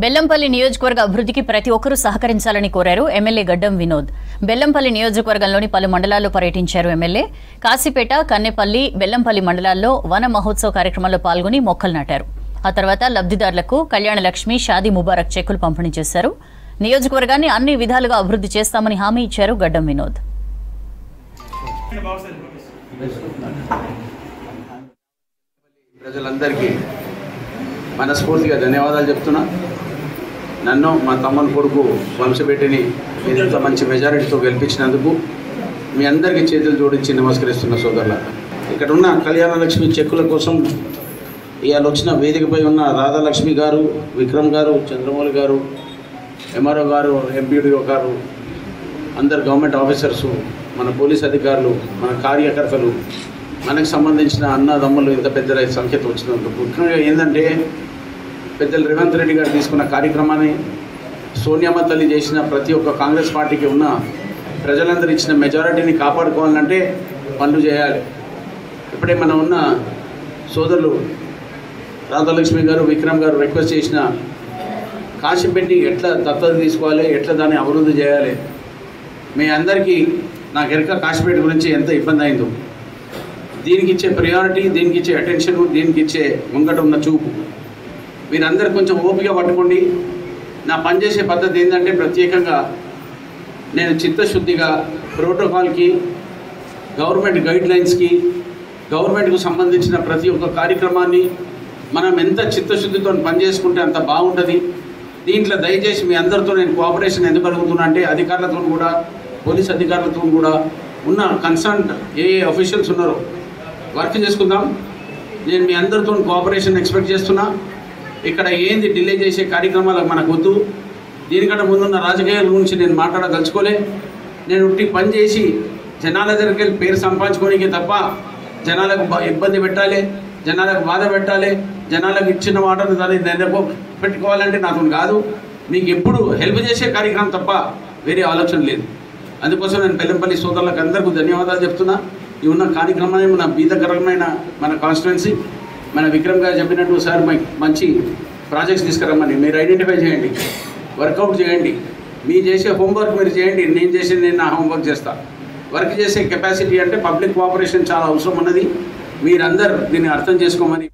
బెల్లంపల్లి నియోజకవర్గ అభివృద్ధికి ప్రతి ఒక్కరూ సహకరించాలని కోరారు ఎమ్మెల్యే గడ్డం వినోద్. బెల్లంపల్లి నియోజకవర్గంలోని పలు మండలాల్లో పర్యటించారు ఎమ్మెల్యే. కాశీపేట, కన్నెపల్లి, బెల్లంపల్లి మండలాల్లో వన మహోత్సవ కార్యక్రమంలో పాల్గొని మొక్కలు నాటారు. ఆ తర్వాత లబ్ధిదారులకు కళ్యాణ లక్ష్మి, షాదీ ముబారక్ చెక్కులు పంపిణీ చేశారు. నియోజకవర్గాన్ని అన్ని విధాలుగా అభివృద్ధి చేస్తామని హామీ ఇచ్చారు గడ్డం వినోద్. ప్రజలందరికీ మనస్ఫూర్తిగా ధన్యవాదాలు చెప్తున్నా. నన్ను మా తమ్ముని కొడుకు వంశబెట్టిని ఇంత మంచి మెజారిటీతో గెలిపించినందుకు మీ అందరికీ చేతులు జోడించి నమస్కరిస్తున్న సోదరుల. ఇక్కడ ఉన్న కళ్యాణ లక్ష్మి చెక్కుల కోసం ఇవాళ వచ్చిన వేదికపై ఉన్న రాధాలక్ష్మి గారు, విక్రమ్ గారు, చంద్రమౌళి గారు, ఎంఆర్ఓ గారు, ఎంపీడీఓ గారు, అందరు గవర్నమెంట్ ఆఫీసర్సు, మన పోలీస్ అధికారులు, మన కార్యకర్తలు, మనకు సంబంధించిన అన్నదమ్ములు ఇంత పెద్ద సంఖ్యతో వచ్చినందుకు ముఖ్యంగా ఏంటంటే పెద్దలు రేవంత్ రెడ్డి గారు తీసుకున్న కార్యక్రమాన్ని, సోనియామ్మ తల్లి చేసిన ప్రతి ఒక్క కాంగ్రెస్ పార్టీకి ఉన్న ప్రజలందరూ ఇచ్చిన మెజారిటీని కాపాడుకోవాలంటే పనులు చేయాలి. ఇప్పుడే మనం ఉన్న సోదరులు రాధాలక్ష్మి గారు, విక్రమ్ గారు రిక్వెస్ట్ చేసిన కాశీపెట్టి ఎట్లా దత్తత తీసుకోవాలి, ఎట్లా దాన్ని అభివృద్ధి చేయాలి. మీ అందరికీ నాకు ఎరక కాశీపేట గురించి ఎంత ఇబ్బంది అయిందో, దీనికి ఇచ్చే ప్రయారిటీ, దీనికి ఇచ్చే అటెన్షను, దీనికి ఇచ్చే ముంగట ఉన్న చూపు మీరందరూ కొంచెం ఓపిక పట్టుకోండి. నా పనిచేసే పద్ధతి ఏంటంటే ప్రత్యేకంగా నేను చిత్తశుద్ధిగా ప్రోటోకాల్కి, గవర్నమెంట్ గైడ్లైన్స్కి, గవర్నమెంట్కు సంబంధించిన ప్రతి ఒక్క కార్యక్రమాన్ని మనం ఎంత చిత్తశుద్ధితో పనిచేసుకుంటే అంత బాగుంటుంది. దీంట్లో దయచేసి మీ అందరితో నేను కోఆపరేషన్ ఎందుకు అడుగుతున్నా అంటే అధికారులతో కూడా, పోలీస్ అధికారులతో కూడా, ఉన్న కన్సర్న్ ఏ అఫీషియల్స్ ఉన్నారో వర్క్ చేసుకుందాం. నేను మీ అందరితో కోఆపరేషన్ ఎక్స్పెక్ట్ చేస్తున్నా. ఇక్కడ ఏంది డిలే చేసే కార్యక్రమాలకు మనకు వద్దు. దీనికంటే ముందున్న రాజకీయాల గురించి నేను మాట్లాడదలుచుకోలే. నేను ఉట్టి పని చేసి జనాల దగ్గరికి వెళ్ళి పేరు సంపాదించుకోనికే తప్ప జనాలకు ఇబ్బంది పెట్టాలి, జనాలకు బాధ పెట్టాలి, జనాలకు ఇచ్చిన మాటను దాన్ని పెట్టుకోవాలంటే నాతో కాదు. మీకు ఎప్పుడు హెల్ప్ చేసే కార్యక్రమం తప్ప వేరే ఆలోచన లేదు. అందుకోసం నేను బెల్లంపల్లి సోదరులకు అందరికీ ధన్యవాదాలు చెప్తున్నా. ఈ ఉన్న కార్యక్రమాన్ని మన బీదకరమైన మన కాన్స్టిట్యున్సీ, మన విక్రమ్ గారు చెప్పినట్టు సార్ మంచి ప్రాజెక్ట్స్ తీసుకురమ్మని మీరు ఐడెంటిఫై చేయండి, వర్కౌట్ చేయండి. మీరు చేసే హోంవర్క్ మీరు చేయండి, నేను నా హోంవర్క్ చేస్తాను. వర్క్ చేసే కెపాసిటీ అంటే పబ్లిక్ కోఆపరేషన్ చాలా అవసరం ఉన్నది. మీరందరూ దీన్ని అర్థం చేసుకోమని